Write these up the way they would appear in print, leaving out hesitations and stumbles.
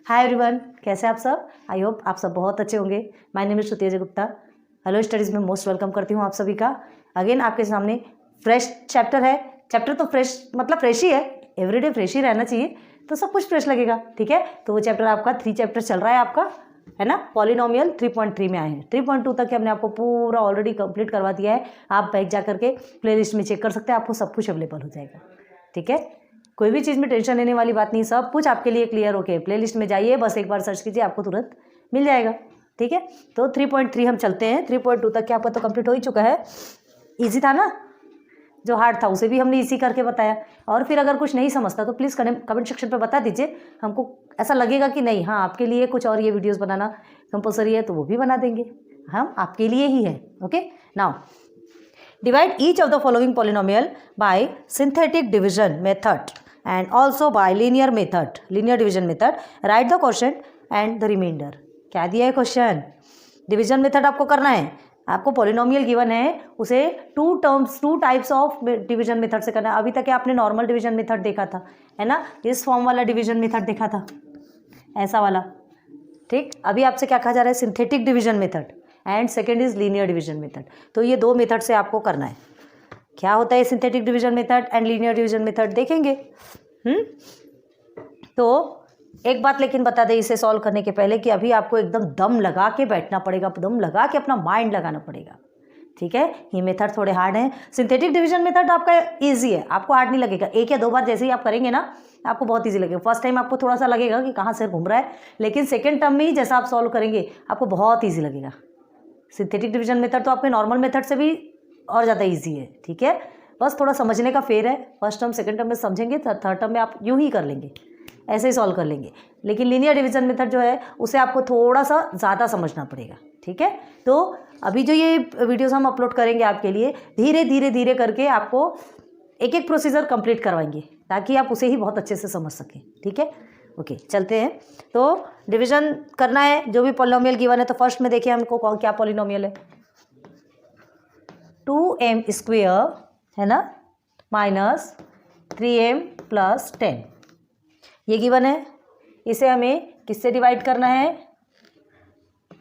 Hi everyone, कैसे आप सब? आई होप आप सब बहुत अच्छे होंगे। My name is Shruti Ajay Gupta. Hello studies में मोस्ट वेलकम करती हूँ आप सभी का। अगेन आपके सामने फ्रेश चैप्टर है। चैप्टर तो फ्रेश मतलब फ्रेश ही है, एवरीडे फ्रेश ही रहना चाहिए तो सब कुछ फ्रेश लगेगा। ठीक है, तो वो चैप्टर आपका 3 चैप्टर चल रहा है आपका, है ना। पॉलिनोमियल 3.3 में आए हैं। 3.2 तक हमने आपको पूरा ऑलरेडी कंप्लीट करवा दिया है। आप बैक जा करके प्लेलिस्ट में चेक कर सकते हैं, आपको सब कुछ अवेलेबल हो जाएगा। ठीक है, कोई भी चीज़ में टेंशन लेने वाली बात नहीं, सब कुछ आपके लिए क्लियर होके प्लेलिस्ट में जाइए, बस एक बार सर्च कीजिए, आपको तुरंत मिल जाएगा। ठीक है, तो 3.3 हम चलते हैं। 3.2 तक क्या आपका तो कंप्लीट हो ही चुका है। इजी था ना, जो हार्ड था उसे भी हमने इसी करके बताया। और फिर अगर कुछ नहीं समझता तो प्लीज़ कमेंट सेक्शन पे बता दीजिए, हमको ऐसा लगेगा कि नहीं हाँ आपके लिए कुछ और ये वीडियोस बनाना कंपलसरी है तो वो भी बना देंगे, हम आपके लिए ही है। Okay, now divide each of the following polynomial by synthetic division method and also by linear division method. Write the quotient and the remainder. क्या दिया है क्वेश्चन? डिविजन मेथड आपको करना है। आपको पॉलिनोमियल गिवन है, उसे two types of division method से करना है। अभी तक आपने नॉर्मल डिवीजन मेथड देखा था, है ना, इस फॉर्म वाला डिवीजन मेथड देखा था, ऐसा वाला। ठीक, अभी आपसे क्या कहा जा रहा है? Synthetic division method and second is linear division method. तो ये 2 मेथड से आपको करना है। क्या होता है synthetic division method and linear division method देखेंगे। तो एक बात लेकिन बता दें इसे सॉल्व करने के पहले कि अभी आपको एकदम दम लगा के बैठना पड़ेगा, दम लगा के अपना माइंड लगाना पड़ेगा। ठीक है, ये मेथड थोड़े हार्ड हैं। सिंथेटिक डिवीजन मेथड आपका इजी है, आपको हार्ड नहीं लगेगा। 1 या 2 बार जैसे ही आप करेंगे ना आपको बहुत इजी लगेगा। फर्स्ट टाइम आपको थोड़ा सा लगेगा कि कहाँ से घूम रहा है, लेकिन सेकेंड टर्म में ही जैसा आप सॉल्व करेंगे आपको बहुत ईजी लगेगा। सिंथेटिक डिवीजन मेथड तो आपके नॉर्मल मेथड से भी और ज़्यादा इजी है। ठीक है, बस थोड़ा समझने का फेर है। फर्स्ट टर्म सेकंड टर्म में समझेंगे, थर्ड टर्म में आप यूं ही कर लेंगे, ऐसे ही सॉल्व कर लेंगे। लेकिन लीनियर डिवीजन मेथड जो है उसे आपको थोड़ा सा ज़्यादा समझना पड़ेगा। ठीक है, तो अभी जो ये वीडियोज़ हम अपलोड करेंगे आपके लिए, धीरे धीरे करके आपको एक एक प्रोसीजर कंप्लीट करवाएंगे ताकि आप उसे ही बहुत अच्छे से समझ सकें। ठीक है, ओके, चलते हैं। तो डिवीजन करना है, जो भी पॉलिनोमियल गिवन है। तो फर्स्ट में देखिए हमको क्या पॉलिनोमियल है, 2m² है ना माइनस 3m + 10 ये गिवन है। इसे हमें किससे डिवाइड करना है?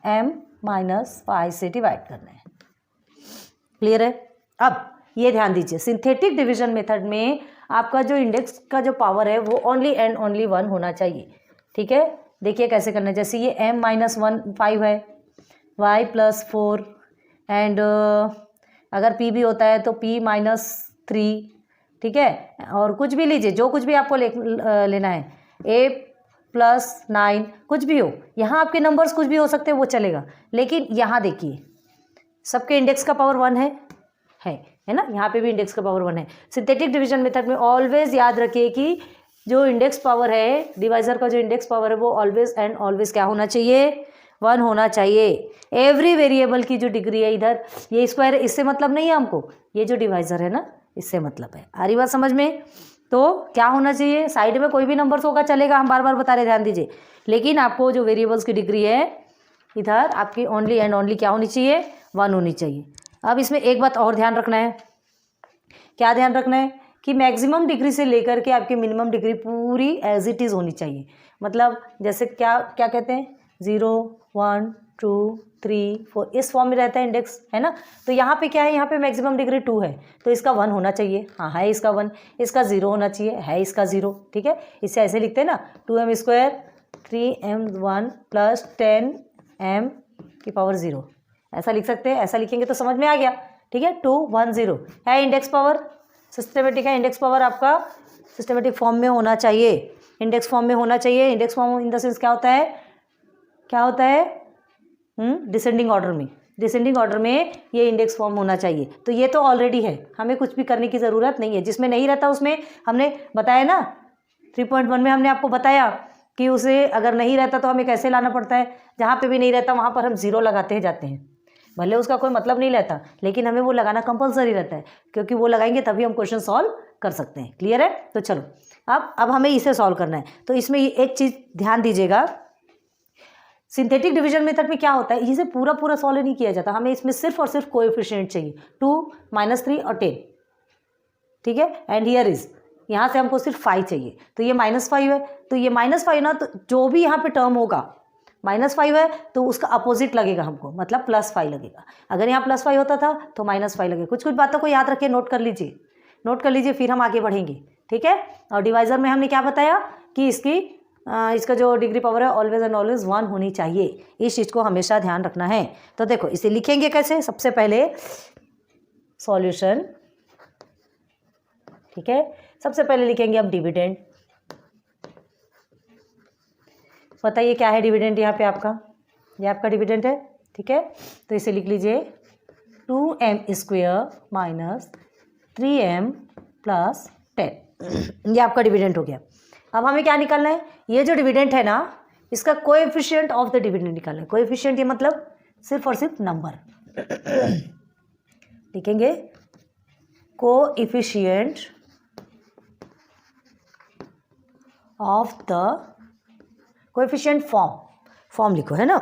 m - 5 से डिवाइड करना है। क्लियर है? अब ये ध्यान दीजिए, सिंथेटिक डिवीजन मेथड में आपका जो इंडेक्स का जो पावर है वो ओनली एंड ओनली 1 होना चाहिए। ठीक है, देखिए कैसे करना है। जैसे ये m - 1 5 है, y + 4 एंड अगर p भी होता है तो p - 3। ठीक है, और कुछ भी लीजिए, जो कुछ भी आपको लेना है, a + 9 कुछ भी हो। यहाँ आपके नंबर्स कुछ भी हो सकते हैं, वो चलेगा। लेकिन यहाँ देखिए सबके इंडेक्स का पावर 1 है ना, यहाँ पे भी इंडेक्स का पावर 1 है। सिंथेटिक डिवीजन मेथड में ऑलवेज याद रखिए कि जो इंडेक्स पावर है, डिवाइजर का जो इंडेक्स पावर है वो ऑलवेज एंड ऑलवेज क्या होना चाहिए? 1 होना चाहिए। एवरी वेरिएबल की जो डिग्री है, इधर ये स्क्वायर, इससे मतलब नहीं है हमको, ये जो डिवाइजर है ना इससे मतलब है। आ रही बात समझ में? तो क्या होना चाहिए? साइड में कोई भी नंबर्स होगा चलेगा, हम बार बार बता रहे, ध्यान दीजिए। लेकिन आपको जो वेरिएबल्स की डिग्री है इधर आपकी ओनली एंड ओनली क्या होनी चाहिए? 1 होनी चाहिए। अब इसमें एक बात और ध्यान रखना है। क्या ध्यान रखना है? कि मैक्सिमम डिग्री से लेकर के आपकी मिनिमम डिग्री पूरी एज इट इज़ होनी चाहिए। मतलब जैसे क्या क्या कहते हैं, 0 1 2 3 4 इस फॉर्म में रहता है इंडेक्स, है ना। तो यहाँ पे क्या है? यहाँ पे मैक्सिमम डिग्री 2 है तो इसका 1 होना चाहिए। हाँ है इसका 1, इसका 0 होना चाहिए, है इसका 0। ठीक है, इसे ऐसे लिखते हैं ना, 2m² 3m1 + 10m⁴ ऐसा लिख सकते हैं। ऐसा लिखेंगे तो समझ में आ गया। ठीक है, 2 1 0 है इंडेक्स पावर, सिस्टमेटिक है। इंडेक्स पावर आपका सिस्टमेटिक फॉर्म में होना चाहिए, इंडेक्स फॉर्म में होना चाहिए। Index form in the sense क्या होता है? क्या होता है? डिसेंडिंग ऑर्डर में, डिसेंडिंग ऑर्डर में ये इंडेक्स फॉर्म होना चाहिए। तो ये तो ऑलरेडी है, हमें कुछ भी करने की ज़रूरत नहीं है। जिसमें नहीं रहता उसमें हमने बताया ना, 3.1 में हमने आपको बताया कि उसे अगर नहीं रहता तो हमें कैसे लाना पड़ता है। जहाँ पे भी नहीं रहता वहाँ पर हम 0 लगाते ही जाते हैं, भले उसका कोई मतलब नहीं रहता, लेकिन हमें वो लगाना कंपलसरी रहता है, क्योंकि वो लगाएंगे तभी हम क्वेश्चन सॉल्व कर सकते हैं। क्लियर है? तो चलो अब हमें इसे सॉल्व करना है। तो इसमें एक चीज़ ध्यान दीजिएगा, सिंथेटिक डिवीजन मेथड में क्या होता है, इसे पूरा सॉल्व नहीं किया जाता, हमें इसमें सिर्फ और सिर्फ कोएफिशिएंट चाहिए, 2 - 3 और 10। ठीक है, एंड हियर इज यहाँ से हमको सिर्फ 5 चाहिए, तो ये -5 है, तो ये -5 ना, तो जो भी यहाँ पे टर्म होगा -5 है तो उसका अपोजिट लगेगा हमको, मतलब +5 लगेगा। अगर यहाँ +5 होता था तो -5 लगेगा। कुछ कुछ बातों को याद रखिए, नोट कर लीजिए, फिर हम आगे बढ़ेंगे, ठीक है। और डिवाइज़र में हमने क्या बताया कि इसका जो डिग्री पावर है ऑलवेज एंड ऑलवेज 1 होनी चाहिए, इस चीज़ को हमेशा ध्यान रखना है। तो देखो इसे लिखेंगे कैसे, सबसे पहले सॉल्यूशन, ठीक है। सबसे पहले लिखेंगे हम डिविडेंड। बताइए क्या है डिविडेंड यहाँ पे आपका, ये आपका डिविडेंड है, ठीक है। तो इसे लिख लीजिए 2m² माइनस 3m + 10, ये आपका डिविडेंड हो गया। अब हमें क्या निकालना है, ये जो डिविडेंड है ना, इसका कोएफिशिएंट ऑफ द डिविडेंड निकालना है। कोएफिशिएंट ये मतलब सिर्फ और सिर्फ नंबर लिखेंगे, coefficient of the, coefficient form लिखो, है ना,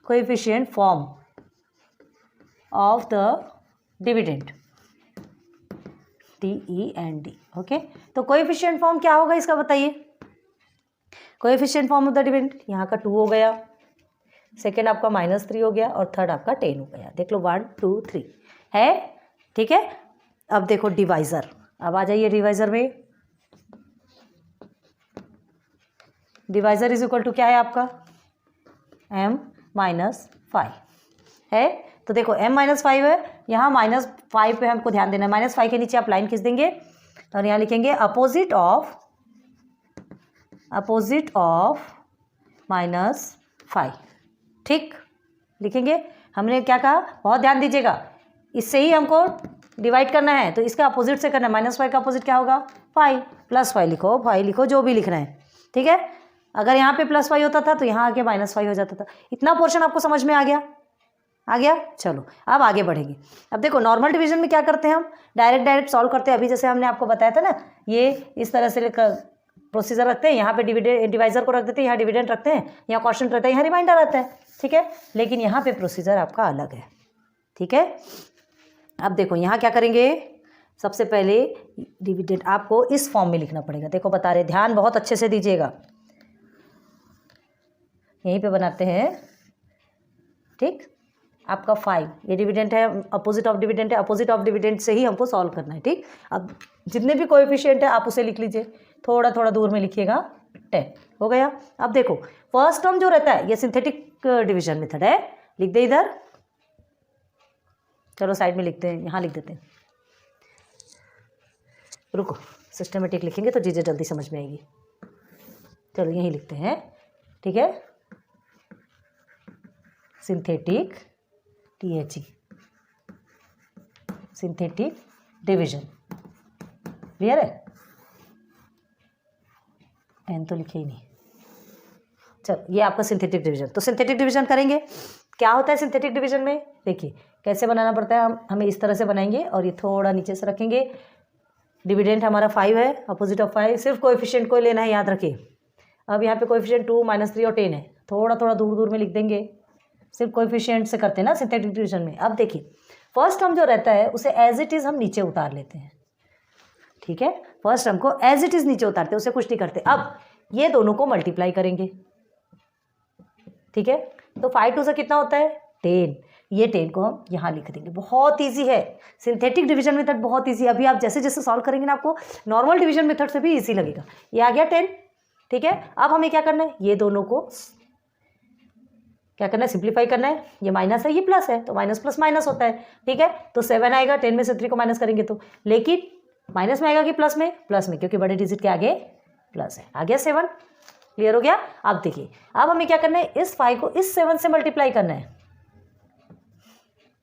coefficient form of the dividend, DEND, okay. तो कोएफिशिएंट फॉर्म क्या होगा इसका बताइए, coefficient form of the dividend, यहाँ का 2 हो गया, सेकेंड आपका -3 हो गया और थर्ड आपका 10 हो गया। देख लो 1 2 3 है, ठीक है। अब देखो डिवाइज़र, अब आ जाइए डिवाइज़र में। डिवाइज़र इज इक्वल टू क्या है आपका, m-5 है। तो देखो m-5 है, यहाँ -5 पे हमको ध्यान देना है। -5 के नीचे आप लाइन खींच देंगे और यहाँ लिखेंगे अपोजिट ऑफ -5, ठीक, लिखेंगे। हमने क्या कहा, बहुत ध्यान दीजिएगा, इससे ही हमको डिवाइड करना है, तो इसका अपोजिट से करना है। -5 का अपोजिट क्या होगा, 5, +5 लिखो, 5 लिखो, जो भी लिखना है, ठीक है। अगर यहाँ पे +5 होता था तो यहाँ आके -5 हो जाता था। इतना पोर्शन आपको समझ में आ गया। चलो अब आगे बढ़ेंगे। अब देखो नॉर्मल डिवीजन में क्या करते हैं, हम डायरेक्ट सॉल्व करते हैं। अभी जैसे हमने आपको बताया था ना, ये इस तरह से प्रोसीजर रखते हैं, यहाँ पे डिवाइजर को रख देते हैं, यहाँ डिविडेंड रखते हैं, यहाँ क्वोशिएंट रहता है, यहाँ रिमाइंडर रहता है, ठीक है। लेकिन यहाँ पे प्रोसीजर आपका अलग है, ठीक है। अब देखो यहाँ क्या करेंगे, सबसे पहले डिविडेंड आपको इस फॉर्म में लिखना पड़ेगा। देखो बता रहे, ध्यान बहुत अच्छे से दीजिएगा, यहीं पे बनाते हैं, ठीक। आपका 5 ये डिविडेंड है, अपोजिट ऑफ डिविडेंड है, अपोजिट ऑफ डिविडेंड से ही हमको सॉल्व करना है, ठीक। अब जितने भी कोएफिशिएंट है आप उसे लिख लीजिए, थोड़ा थोड़ा दूर में लिखिएगा, 10 हो गया। अब देखो फर्स्ट टर्म जो रहता है ये सिंथेटिक डिवीजन मेथड है, लिख दे इधर, चलो साइड में लिखते हैं, यहाँ लिख देते हैं, रुको सिस्टमेटिक लिखेंगे तो चीज़ें जल्दी समझ में आएगी। चलो यहीं लिखते हैं, ठीक है, synthetic THE, synthetic division, clear है। 10 तो लिखे ही नहीं। चलो ये आपका सिंथेटिक डिवीजन, तो सिंथेटिक डिवीजन करेंगे। क्या होता है सिंथेटिक डिवीजन में, देखिए कैसे बनाना पड़ता है। हमें इस तरह से बनाएंगे और ये थोड़ा नीचे से रखेंगे। डिविडेंड हमारा 5 है, अपोजिट ऑफ 5, सिर्फ कोएफिशिएंट को लेना है, याद रखिए। अब यहाँ पे कोएफिशिएंट 2, -3 और 10 है, थोड़ा थोड़ा दूर दूर में लिख देंगे, सिर्फ कोएफिशिएंट से करते हैं ना सिंथेटिक डिवीजन में। अब देखिए फर्स्ट टर्म जो रहता है उसे एज इट इज़ हम नीचे उतार लेते हैं, ठीक है। फर्स्ट टर्म को एज इट इज़ नीचे उतारते हैं, उसे कुछ नहीं करते। अब ये दोनों को मल्टीप्लाई करेंगे, ठीक है। तो 5 2 से कितना होता है 10, ये 10 को हम यहाँ लिख देंगे। बहुत ईजी है सिंथेटिक डिवीजन मेथड, बहुत ईजी। अभी आप जैसे जैसे सॉल्व करेंगे ना आपको नॉर्मल डिवीजन मेथड से भी ईजी लगेगा। ये आ गया 10, ठीक है। अब हमें क्या करना है, ये दोनों को क्या करना है, सिंप्लीफाई करना है। ये माइनस है, ये प्लस है, तो माइनस प्लस माइनस होता है, ठीक है। तो 7 आएगा, 10 में से 3 को माइनस करेंगे तो, लेकिन माइनस में आएगा कि प्लस में, क्योंकि बड़े डिजिट के आगे प्लस है, आ गया 7, क्लियर हो गया। अब देखिए अब हमें क्या करना है, इस 5 को इस 7 से मल्टीप्लाई करना है,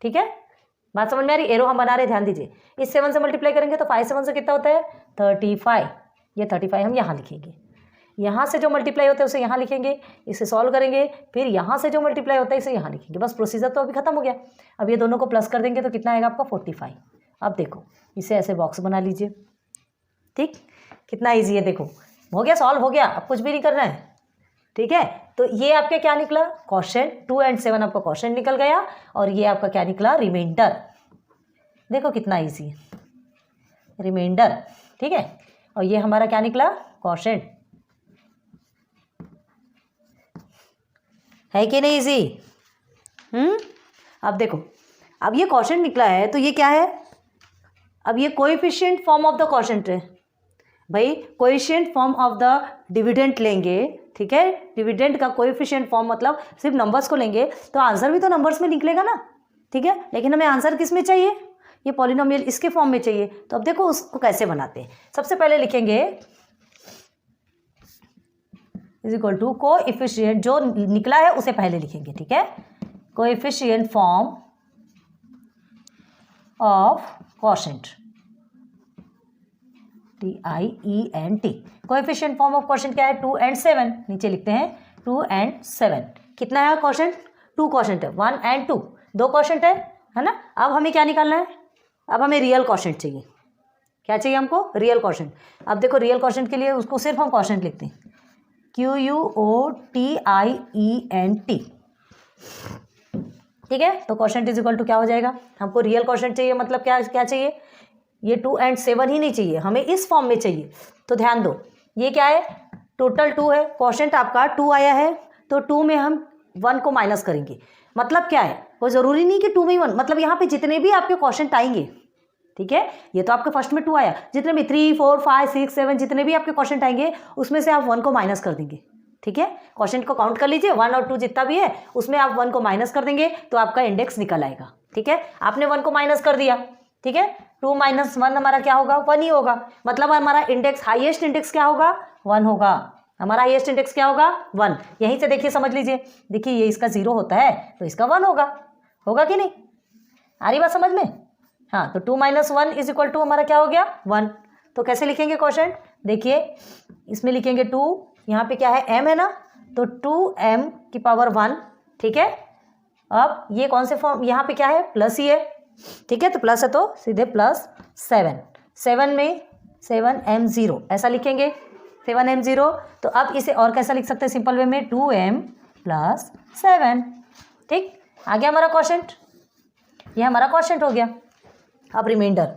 ठीक है। बात समझ में आ रही, एरो हम बना रहे, ध्यान दीजिए। इस 7 से मल्टीप्लाई करेंगे तो 5 7 से कितना होता है 35, ये 35 हम यहाँ लिखेंगे। यहाँ से जो मल्टीप्लाई होता है उसे यहाँ लिखेंगे, इसे सॉल्व करेंगे, फिर यहाँ से जो मल्टीप्लाई होता है इसे यहाँ लिखेंगे। बस प्रोसीजर तो अभी खत्म हो गया। अब ये दोनों को प्लस कर देंगे तो कितना आएगा आपका 45। अब देखो इसे ऐसे बॉक्स बना लीजिए, ठीक, कितना ईजी है, देखो हो गया, सॉल्व हो गया, अब कुछ भी नहीं करना है, ठीक है। तो ये आपका क्या निकला, क्वोशिएंट 2 और 7 आपका क्वोशिएंट निकल गया, और ये आपका क्या निकला, रिमाइंडर। देखो कितना ईजी है, रिमाइंडर, ठीक है। और ये हमारा क्या निकला, क्वोशिएंट, है कि नहीं इजी। अब देखो, अब ये क्वोशिएंट निकला है तो ये क्या है, अब ये coefficient form of the quotient है भाई। Coefficient form of the dividend लेंगे, ठीक है। डिविडेंड का कोएफिशिएंट फॉर्म मतलब सिर्फ नंबर्स को लेंगे तो आंसर भी तो नंबर्स में निकलेगा ना, ठीक है। लेकिन हमें आंसर किस में चाहिए, ये पॉलिनोमियल इसके फॉर्म में चाहिए। तो अब देखो उसको कैसे बनाते हैं। सबसे पहले लिखेंगे इज इक्वल टू कोएफिशिएंट, जो निकला है उसे पहले लिखेंगे, ठीक है। Coefficient form of quotient, TIENT। Coefficient form of quotient क्या है, 2 and 7, नीचे लिखते हैं 2 and 7। कितना है क्वोशिएंट, 2 क्वोशिएंट है, 1 and 2, 2 क्वोशिएंट है ना। अब हमें क्या निकालना है, अब हमें रियल क्वोशिएंट चाहिए। क्या चाहिए हमको, रियल क्वोशिएंट। अब देखो रियल क्वोशिएंट के लिए उसको सिर्फ हम क्वोशिएंट लिखते हैं, QUOTIENT, ठीक है। तो क्वोशिएंट इज इक्वल टू क्या हो जाएगा, हमको रियल क्वोशिएंट चाहिए, मतलब क्या क्या चाहिए, ये 2 and 7 ही नहीं चाहिए, हमें इस फॉर्म में चाहिए। तो ध्यान दो, ये क्या है, टोटल 2 है, क्वोशिएंट आपका 2 आया है, तो 2 में हम 1 को माइनस करेंगे। मतलब क्या है, कोई ज़रूरी नहीं कि 2 में 1, मतलब यहाँ पे जितने भी आपके क्वोशिएंट आएंगे, ठीक है। ये तो आपके फर्स्ट में 2 आया, जितने भी 3, 4, 5, 6, 7 जितने भी आपके क्वोशिएंट आएंगे उसमें से आप 1 को माइनस कर देंगे, ठीक है। क्वोशिएंट को काउंट कर लीजिए, 1 और 2 जितना भी है उसमें आप 1 को माइनस कर देंगे तो आपका इंडेक्स निकल आएगा, ठीक है। आपने 1 को माइनस कर दिया, ठीक है। 2 - 1 हमारा क्या होगा, 1 ही होगा। मतलब हमारा इंडेक्स, हाईएस्ट इंडेक्स क्या होगा, 1 होगा। हमारा हाईएस्ट इंडेक्स क्या होगा, 1। यहीं से देखिए, समझ लीजिए, देखिए ये इसका 0 होता है तो इसका 1 होगा, होगा कि नहीं, आ रही बात समझ में। हाँ, तो 2 - 1 इज इक्वल टू हमारा क्या हो गया, 1। तो कैसे लिखेंगे क्वोशिएंट, देखिए इसमें लिखेंगे 2, यहाँ पे क्या है, m है ना, तो 2m की पावर 1, ठीक है। अब ये कौन से फॉर्म, यहाँ पे क्या है, प्लस ही है, ठीक है। तो प्लस है तो सीधे +7, 7 में 7m0 ऐसा लिखेंगे, 7m0। तो अब इसे और कैसा लिख सकते हैं, सिंपल वे में 2m + 7, ठीक। आ गया हमारा क्वोशिएंट, ये हमारा क्वोशिएंट हो गया। अब रिमाइंडर,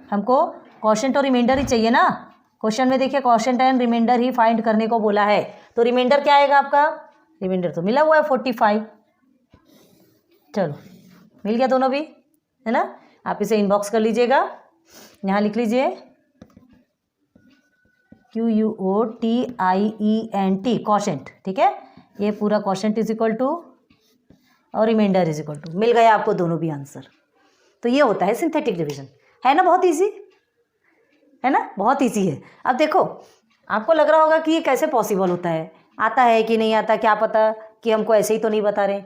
हमको क्वोशिएंट और रिमाइंडर ही चाहिए ना। क्वेश्चन में देखिए क्वोशिएंट एंड रिमाइंडर ही फाइंड करने को बोला है, तो रिमाइंडर क्या आएगा आपका, रिमाइंडर तो मिला हुआ है 45। चलो मिल गया दोनों भी, है ना। आप इसे इनबॉक्स कर लीजिएगा, यहाँ लिख लीजिए QUOTIENT क्वोशिएंट, ठीक है। ये पूरा क्वोशिएंट इज इक्वल टू और रिमाइंडर इज इक्वल टू, मिल गया आपको दोनों भी आंसर। तो ये होता है सिंथेटिक डिवीजन, है ना, बहुत ईजी है ना, बहुत ईजी है। अब देखो आपको लग रहा होगा कि ये कैसे पॉसिबल होता है, आता है कि नहीं आता, क्या पता कि हमको ऐसे ही तो नहीं बता रहे।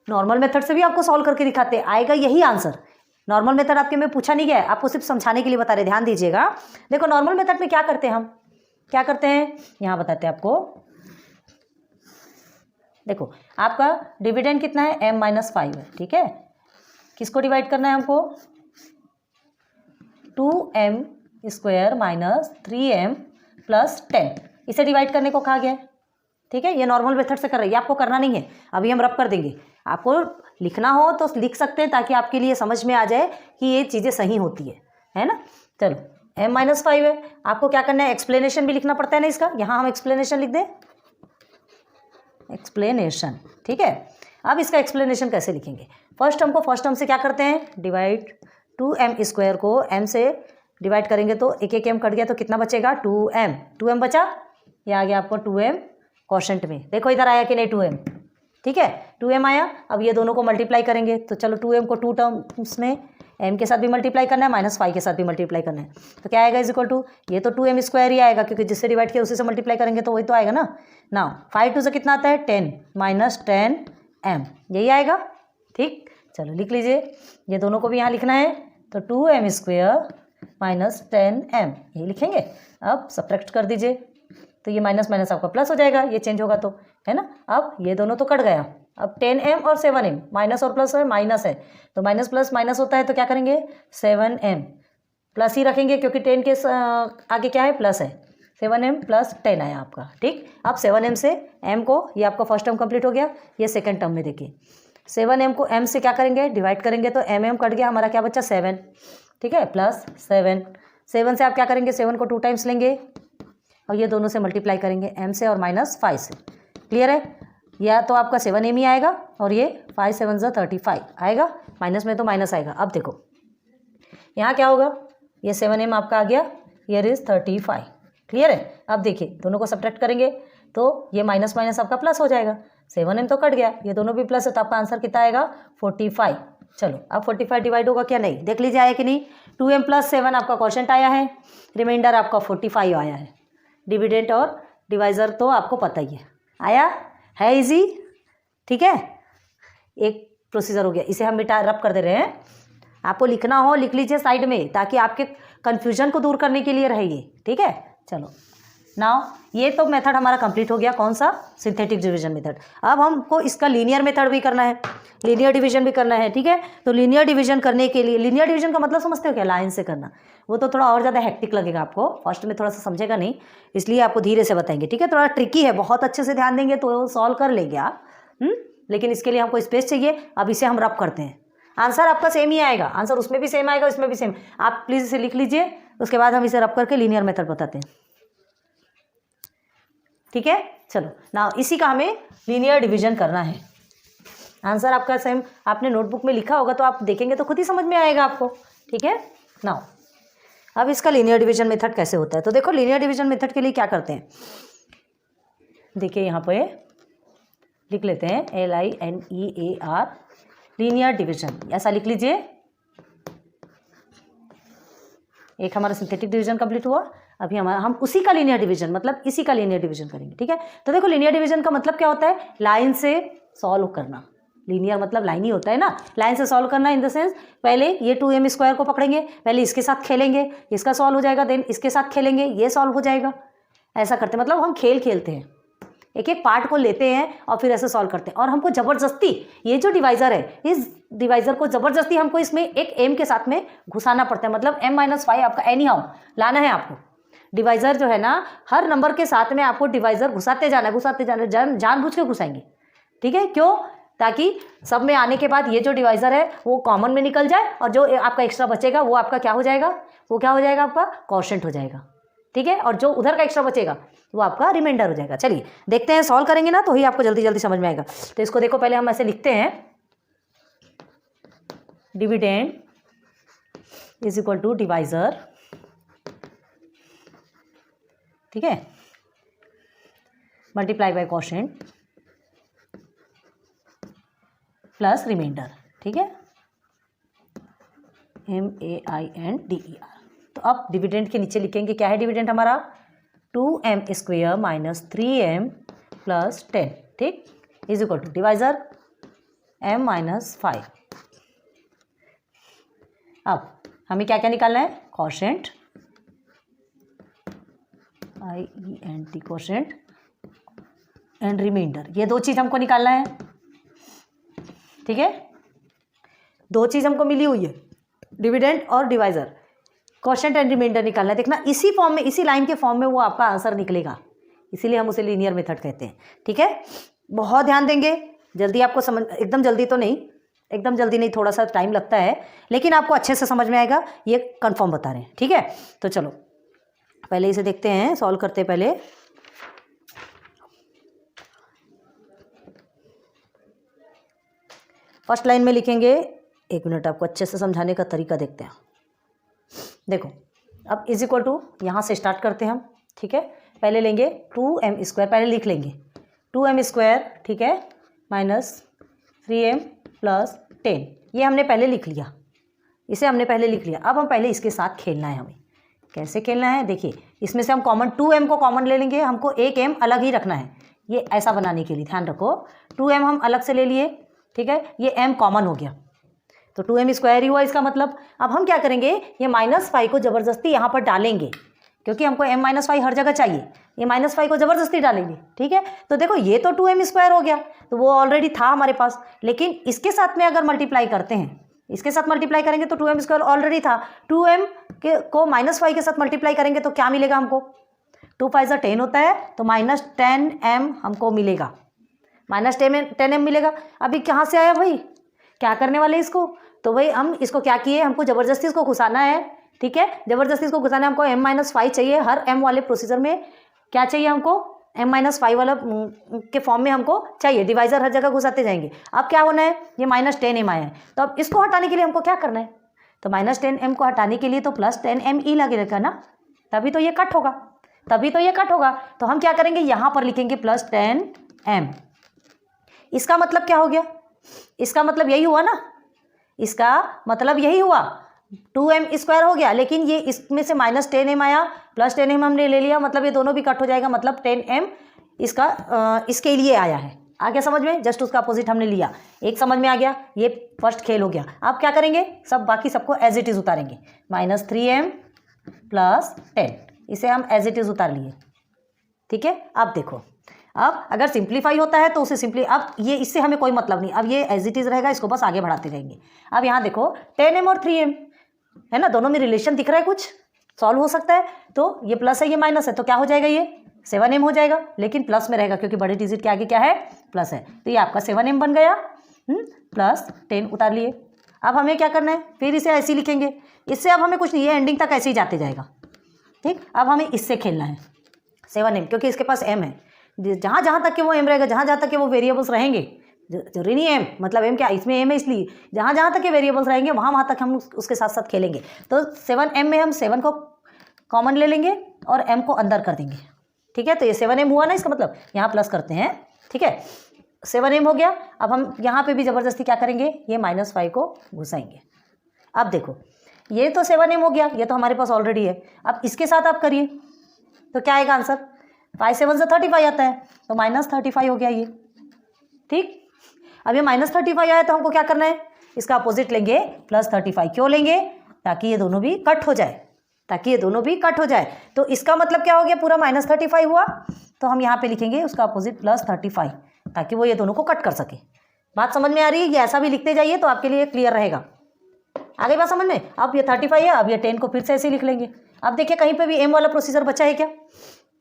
नॉर्मल मेथड से भी आपको सॉल्व करके दिखाते, आएगा यही आंसर। नॉर्मल मेथड आपके में पूछा नहीं गया है, आपको सिर्फ समझाने के लिए बता रहे, ध्यान दीजिएगा। देखो नॉर्मल मेथड में क्या करते हैं, हम क्या करते हैं, यहाँ बताते हैं आपको। देखो आपका डिविडेंड कितना है, m-5 है, ठीक है। किसको डिवाइड करना है हमको, 2m² - 3m + 10, इसे डिवाइड करने को कहा गया है, ठीक है। ये नॉर्मल मेथड से कर रही है, आपको करना नहीं है, अभी हम रब कर देंगे। आपको लिखना हो तो लिख सकते हैं ताकि आपके लिए समझ में आ जाए कि ये चीज़ें सही होती है ना। चलो m-5 है, आपको क्या करना है, एक्सप्लेनेशन भी लिखना पड़ता है ना इसका, यहाँ हम एक्सप्लेनेशन लिख दें, एक्सप्लेनेशन, ठीक है। अब इसका एक्सप्लेनेशन कैसे लिखेंगे, फर्स्ट टर्म से क्या करते हैं, डिवाइड 2m² को m से डिवाइड करेंगे तो एक m कट गया तो कितना बचेगा, 2m बचा, ये आ गया आपको 2m क्वोशिएंट में। देखो इधर आया कि नहीं 2m, ठीक है, 2m आया। अब ये दोनों को मल्टीप्लाई करेंगे तो चलो 2m को 2 टर्म्स में m के साथ भी मल्टीप्लाई करना है, -5 के साथ भी मल्टीप्लाई करना है, तो क्या आएगा, इज इक्वल टू, ये तो 2m² ही आएगा क्योंकि जिससे डिवाइड किया उसी से मल्टीप्लाई करेंगे तो वही तो आएगा ना। ना 5 2 से कितना आता है, 10 - 10m, यही आएगा, ठीक। चलो लिख लीजिए, ये दोनों को भी यहाँ लिखना है तो 2m² - 10m, यही लिखेंगे। अब सब्ट्रैक्ट कर दीजिए तो ये माइनस माइनस आपका प्लस हो जाएगा, ये चेंज होगा तो, है ना। अब ये दोनों तो कट गया, अब 10m और 7m, माइनस और प्लस है, माइनस है तो माइनस प्लस माइनस होता है तो क्या करेंगे, 7m प्लस ही रखेंगे क्योंकि 10 के आगे क्या है, प्लस है, 7m + 10 आया आपका, ठीक। अब 7m से m को, ये आपका फर्स्ट टर्म कंप्लीट हो गया, ये सेकंड टर्म में देखिए 7m को m से क्या करेंगे, डिवाइड करेंगे तो mm कट गया, हमारा क्या बचा 7, ठीक है, प्लस 7 से आप क्या करेंगे, 7 को 2 टाइम्स लेंगे और ये दोनों से मल्टीप्लाई करेंगे m से और -5 से। क्लियर है, या तो आपका 7m ही आएगा और ये 5 7 35 आएगा, माइनस में तो माइनस आएगा। अब देखो यहाँ क्या होगा, ये 7m आपका आ गया, हियर इज 35। क्लियर है, अब देखिए दोनों को सब्ट्रैक्ट करेंगे तो ये माइनस माइनस आपका प्लस हो जाएगा, 7m तो कट गया, ये दोनों भी प्लस है तो आपका आंसर कितना आएगा 45। चलो अब 45 डिवाइड होगा क्या, नहीं, देख लीजिए आया कि नहीं। 2m + 7 आपका क्वोशंट आया है, रिमाइंडर आपका 45 आया है। डिविडेंड और डिवाइज़र तो आपको पता ही है, है इजी, ठीक है। एक प्रोसीजर हो गया, इसे हम बेटा रब कर दे रहे हैं, आपको लिखना हो लिख लीजिए साइड में, ताकि आपके कन्फ्यूजन को दूर करने के लिए रहेगी, ठीक है। चलो नाउ ये तो मेथड हमारा कंप्लीट हो गया, कौन सा, सिंथेटिक डिवीजन मेथड। अब हमको इसका लीनियर मेथड भी करना है, लीनियर डिवीजन भी करना है, ठीक है। तो लीनियर डिवीजन करने के लिए, लीनियर डिवीजन का मतलब समझते हो क्या, लाइन से करना, वो तो थोड़ा और ज़्यादा हेक्टिक लगेगा आपको, फर्स्ट में थोड़ा सा समझेगा नहीं, इसलिए आपको धीरे से बताएंगे, ठीक है। थोड़ा ट्रिकी है, बहुत अच्छे से ध्यान देंगे तो सॉल्व कर लेंगे आप, लेकिन इसके लिए हमको स्पेस चाहिए। अब इसे हम रब करते हैं, आंसर आपका सेम ही आएगा, आंसर उसमें भी सेम आएगा, इसमें भी सेम। आप प्लीज़ इसे लिख लीजिए, उसके बाद हम इसे रब करके लीनियर मेथड बताते हैं, ठीक है। चलो ना, इसी का हमें लीनियर डिवीजन करना है। आंसर आपका सेम आपने नोटबुक में लिखा होगा, तो आप देखेंगे तो खुद ही समझ में आएगा आपको, ठीक है ना। अब इसका लीनियर डिवीजन मेथड कैसे होता है, तो देखो लीनियर डिवीजन मेथड के लिए क्या करते हैं, देखिए यहाँ पे लिख लेते हैं LINEAR, लीनियर डिवीजन, ऐसा लिख लीजिए। एक हमारा सिंथेटिक डिवीजन कंप्लीट हुआ, अभी हमारा हम उसी का लीनियर डिवीजन, मतलब इसी का लीनियर डिवीजन करेंगे, ठीक है। तो देखो लीनियर डिवीजन का मतलब क्या होता है, लाइन से सॉल्व करना। लीनियर मतलब लाइन ही होता है ना, लाइन से सॉल्व करना इन द सेंस, पहले ये 2m² को पकड़ेंगे, पहले इसके साथ खेलेंगे, इसका सॉल्व हो जाएगा, देन इसके साथ खेलेंगे, ये सॉल्व हो जाएगा, ऐसा करते हैं। मतलब हम खेल खेलते हैं, एक एक पार्ट को लेते हैं और फिर ऐसे सॉल्व करते हैं। और हमको ज़बरदस्ती ये जो डिवाइज़र है, इस डिवाइज़र को ज़बरदस्ती हमको इसमें एक m के साथ में घुसाना पड़ता है, मतलब m-5 आपका एनी हाउ लाना है आपको। डिवाइज़र जो है ना, हर नंबर के साथ में आपको डिवाइज़र घुसाते जाना, जानबूझ के घुसाएंगे, ठीक है। क्यों, ताकि सब में आने के बाद ये जो डिवाइज़र है वो कॉमन में निकल जाए, और जो आपका एक्स्ट्रा बचेगा वो आपका क्या हो जाएगा, वो क्या हो जाएगा, आपका क्वोशंट हो जाएगा, ठीक है। और जो उधर का एक्स्ट्रा बचेगा वो आपका रिमाइंडर हो जाएगा। चलिए देखते हैं, सॉल्व करेंगे ना तो ही आपको जल्दी जल्दी समझ में आएगा। तो इसको देखो, पहले हम ऐसे लिखते हैं, dividend is equal to divisor, ठीक है, multiply by quotient plus remainder, ठीक है, MAINDER। तो अब डिविडेंड के नीचे लिखेंगे, क्या है डिविडेंड हमारा, 2m² - 3m + 10, ठीक, is equal to divisor m-5। अब हमें क्या क्या निकालना है, quotient, IENT quotient and remainder, ये दो चीज़ हमको निकालना है, ठीक है। दो चीज़ हमको मिली हुई है, डिविडेंड और डिवाइज़र, क्वोशंट एंड रिमाइंडर निकालना है। देखना इसी फॉर्म में, इसी लाइन के फॉर्म में वो आपका आंसर निकलेगा, इसीलिए हम उसे लीनियर मेथड कहते हैं, ठीक है। बहुत ध्यान देंगे, जल्दी आपको समझ, एकदम जल्दी तो नहीं, एकदम जल्दी नहीं, थोड़ा सा टाइम लगता है, लेकिन आपको अच्छे से समझ में आएगा, ये कंफर्म बता रहे हैं, ठीक है। तो चलो पहले इसे देखते हैं, सॉल्व करते हैं। पहले फर्स्ट लाइन में लिखेंगे, एक मिनट आपको अच्छे से समझाने का तरीका देखते हैं। देखो अब इज इक्वल टू, यहाँ से स्टार्ट करते हैं हम, ठीक है। पहले लेंगे 2m², पहले लिख लेंगे 2m², ठीक है, -3m + 10, ये हमने पहले लिख लिया, इसे हमने पहले लिख लिया। अब हम पहले इसके साथ खेलना है, हमें कैसे खेलना है, देखिए इसमें से हम कॉमन 2m को कॉमन ले लेंगे, हमको एक m अलग ही रखना है, ये ऐसा बनाने के लिए ध्यान रखो, 2m हम अलग से ले लिए, ठीक है, ये m कॉमन हो गया, तो 2m² ही हुआ इसका मतलब। अब हम क्या करेंगे, ये -5 को ज़बरदस्ती यहाँ पर डालेंगे, क्योंकि हमको m-5 हर जगह चाहिए, ये -5 को ज़बरदस्ती डालेंगे, ठीक है। तो देखो ये तो 2m² हो गया, तो वो ऑलरेडी था हमारे पास, लेकिन इसके साथ में अगर मल्टीप्लाई करते हैं, इसके साथ मल्टीप्लाई करेंगे तो 2m² ऑलरेडी था, 2m को -5 के साथ मल्टीप्लाई करेंगे तो क्या मिलेगा हमको, 2 × 5 = 10 होता है, तो -10m हमको मिलेगा, -10m मिलेगा। अभी कहाँ से आया भाई, क्या करने वाले इसको, तो भाई हम इसको क्या किए, हमको ज़बरदस्ती इसको घुसाना है, ठीक है, ज़बरदस्ती इसको घुसाना है। हमको m-5 चाहिए, हर m वाले प्रोसीजर में क्या चाहिए हमको, m-5 वाला के फॉर्म में हमको चाहिए, डिवाइजर हर जगह घुसाते जाएंगे। अब क्या होना है, ये -10m आया है, तो अब इसको हटाने के लिए हमको क्या करना है, तो -10m को हटाने के लिए तो +10me लगेगा ना, तभी तो ये कट होगा, तभी तो ये कट होगा। तो हम क्या करेंगे, यहाँ पर लिखेंगे +10m। इसका मतलब क्या हो गया, इसका मतलब यही हुआ ना, इसका मतलब यही हुआ, 2m² हो गया, लेकिन ये इसमें से -10m आया, +10m हमने ले लिया, मतलब ये दोनों भी कट हो जाएगा, मतलब 10m इसका इसके लिए आया है। आ गया समझ में, जस्ट उसका अपोजिट हमने लिया, एक समझ में आ गया, ये फर्स्ट खेल हो गया। अब क्या करेंगे, सब बाकी सबको एज इट इज़ उतारेंगे, -3m + 10, इसे हम एज इट इज़ उतार लिए, ठीक है। अब देखो, अब अगर सिंप्लीफाई होता है तो उसे सिंपली, अब ये इससे हमें कोई मतलब नहीं, अब ये एज इट इज़ रहेगा, इसको बस आगे बढ़ाते रहेंगे। अब यहाँ देखो 10m और 3m है ना, दोनों में रिलेशन दिख रहा है, कुछ सॉल्व हो सकता है, तो ये प्लस है ये माइनस है, तो क्या हो जाएगा, ये 7m हो जाएगा, लेकिन प्लस में रहेगा क्योंकि बड़े डिजिट के आगे क्या है, प्लस है, तो ये आपका 7m बन गया, +10 उतार लिए। अब हमें क्या करना है, फिर इसे ऐसे ही लिखेंगे, इससे अब हमें कुछ नहीं, ये एंडिंग तक ऐसे ही जाते जाएगा, ठीक। अब हमें इससे खेलना है 7m, क्योंकि इसके पास m है, जहाँ जहाँ तक कि वो m रहेगा, जहाँ जहाँ तक कि वो वेरिएबल्स रहेंगे, जरूरी नहीं m मतलब m क्या, इसमें m है, इसलिए जहाँ जहाँ तक के वेरिएबल्स रहेंगे वहाँ वहाँ तक हम उसके साथ साथ खेलेंगे। तो 7m में हम 7 को कॉमन ले लेंगे और m को अंदर कर देंगे, ठीक है। तो ये 7m हुआ ना, इसका मतलब यहाँ प्लस करते हैं, ठीक है, 7m हो गया। अब हम यहाँ पे भी ज़बरदस्ती क्या करेंगे, ये -5 को घुसाएंगे। अब देखो ये तो 7m हो गया, ये तो हमारे पास ऑलरेडी है, अब इसके साथ आप करिए तो क्या आएगा आंसर, 5 7 से 35 आता है, तो -35 हो गया ये, ठीक। अब ये -35 आया तो हमको क्या करना है, इसका अपोजिट लेंगे +35, क्यों लेंगे, ताकि ये दोनों भी कट हो जाए, ताकि ये दोनों भी कट हो जाए। तो इसका मतलब क्या हो गया, पूरा -35 हुआ, तो हम यहाँ पे लिखेंगे उसका अपोजिट +35, ताकि वो ये दोनों को कट कर सके। बात समझ में आ रही है, ये ऐसा भी लिखते जाइए तो आपके लिए क्लियर रहेगा। आगे बात समझ में, अब ये 35 है, अब ये 10 को फिर से ऐसे लिख लेंगे। अब देखिए कहीं पे भी m वाला प्रोसीजर बचा है क्या,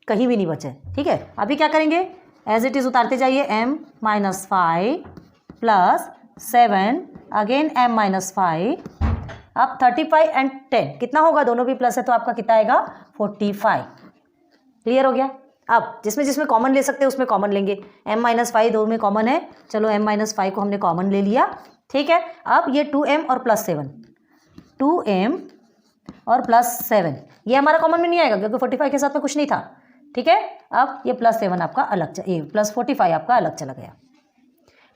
कहीं भी नहीं बचा है, ठीक है। अभी क्या करेंगे, एज इट इज़ उतारते जाइए, m-5 + 7 अगेन m-5, अब 35 एंड 10 कितना होगा, दोनों भी प्लस है तो आपका कितना आएगा, 45। क्लियर हो गया। अब जिसमें जिसमें कॉमन ले सकते हैं उसमें कॉमन लेंगे, m-5 दो में कॉमन है, चलो m-5 को हमने कॉमन ले लिया, ठीक है। अब ये 2m और +7, 2m और +7 ये हमारा कॉमन में नहीं आएगा क्योंकि 45 के साथ में कुछ नहीं था, ठीक है। अब ये +7 आपका अलग, ये +45 आपका अलग चला गया।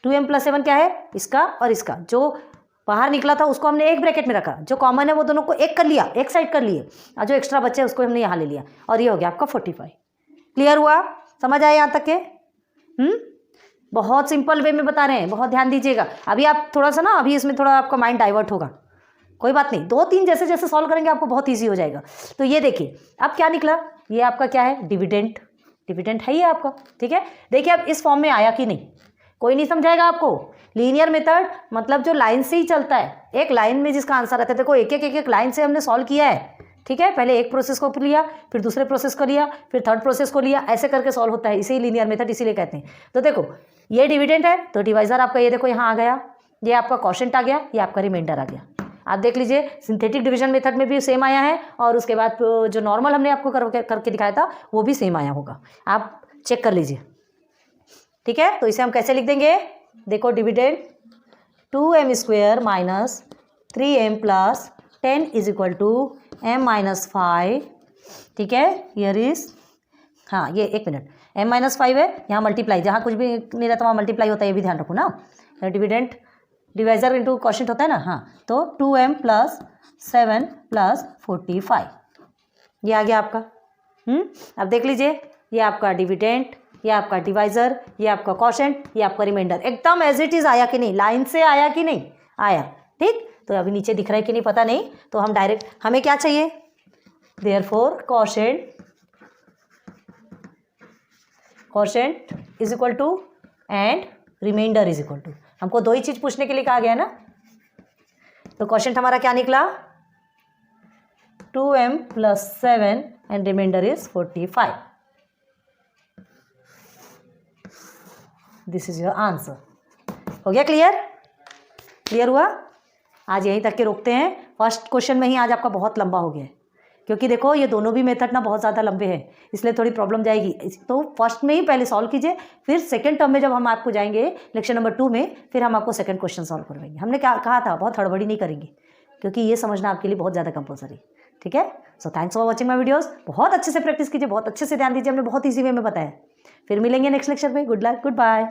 2m + 7 क्या है, इसका और इसका, जो बाहर निकला था उसको हमने एक ब्रैकेट में रखा, जो कॉमन है वो दोनों को एक कर लिया, एक साइड कर लिए, और जो एक्स्ट्रा बचे उसको हमने यहाँ ले लिया, और ये हो गया आपका 45। क्लियर हुआ, समझ आया यहाँ तक के, बहुत सिंपल वे में बता रहे हैं, बहुत ध्यान दीजिएगा। अभी आप थोड़ा सा ना, अभी इसमें थोड़ा आपका माइंड डाइवर्ट होगा, कोई बात नहीं, 2-3 जैसे जैसे सॉल्व करेंगे आपको बहुत ईजी हो जाएगा। तो ये देखिए अब क्या निकला, ये आपका क्या है, डिविडेंड, डिविडेंड है ये आपका, ठीक है। देखिए अब इस फॉर्म में आया कि नहीं, कोई नहीं समझाएगा आपको। लीनियर मेथड मतलब जो लाइन से ही चलता है, एक लाइन में जिसका आंसर आता है, देखो एक एक लाइन से हमने सॉल्व किया है, ठीक है। पहले एक प्रोसेस को लिया, फिर दूसरे प्रोसेस को लिया, फिर थर्ड प्रोसेस को लिया, ऐसे करके सॉल्व होता है, इसे ही लीनियर मेथड इसीलिए कहते हैं। तो देखो ये डिविडेंड है, तो डिवाइजर आपका ये देखो यहाँ आ गया, ये आपका क्वोशिएंट आ गया, ये आपका रिमाइंडर आ गया। आप देख लीजिए सिंथेटिक डिवीजन मेथड में भी सेम आया है, और उसके बाद जो नॉर्मल हमने आपको करके दिखाया था वो भी सेम आया होगा, आप चेक कर लीजिए, ठीक है। तो इसे हम कैसे लिख देंगे, देखो डिविडेंड 2m² - 3m + 10 = m-5, ठीक है। हियर इज, हाँ ये एक मिनट, m-5 है, यहाँ मल्टीप्लाई, जहाँ कुछ भी नहीं रहता वहाँ मल्टीप्लाई होता है, ये भी ध्यान रखो ना। डिविडेंड डिवाइजर इंटू क्वोशिएंट होता है ना, हाँ, तो 2m + 7 + 45 ये आ गया आपका। अब देख लीजिए, ये आपका डिविडेंड, ये आपका डिवाइजर, ये आपका क्वोशिएंट, ये आपका रिमाइंडर, एकदम एज इट इज आया कि नहीं, लाइन से आया कि नहीं आया, ठीक। तो अभी नीचे दिख रहा है कि नहीं पता नहीं, तो हम डायरेक्ट, हमें क्या चाहिए, देयरफॉर क्वोशिएंट = एंड रिमाइंडर = हमको दो ही चीज पूछने के लिए कहा गया है ना। तो क्वोशिएंट हमारा क्या निकला, 2m + 7 and remainder is 45। This is your answer. हो गया क्लियर? क्लियर हुआ? आज यहीं तक के रोकते हैं। फर्स्ट क्वेश्चन में ही आज आपका बहुत लंबा हो गया है, क्योंकि देखो ये दोनों भी मेथड ना बहुत ज़्यादा लंबे हैं, इसलिए थोड़ी प्रॉब्लम जाएगी। तो फर्स्ट में ही पहले सॉल्व कीजिए, फिर सेकंड टर्म में जब हम आपको जाएंगे लेक्चर नंबर 2 में, फिर हम आपको सेकंड क्वेश्चन सॉल्व करवाएंगे। हमने क्या कहा था, बहुत हड़बड़ी नहीं करेंगे, क्योंकि ये समझना आपके लिए बहुत ज़्यादा कंपलसरी। ठीक है? So thanks for watching my videos. बहुत अच्छे से प्रैक्टिस कीजिए, बहुत अच्छे से ध्यान दीजिए, हमने बहुत ईजी वे में बताया। फिर मिलेंगे नेक्स्ट लेक्चर में। Good luck, good bye.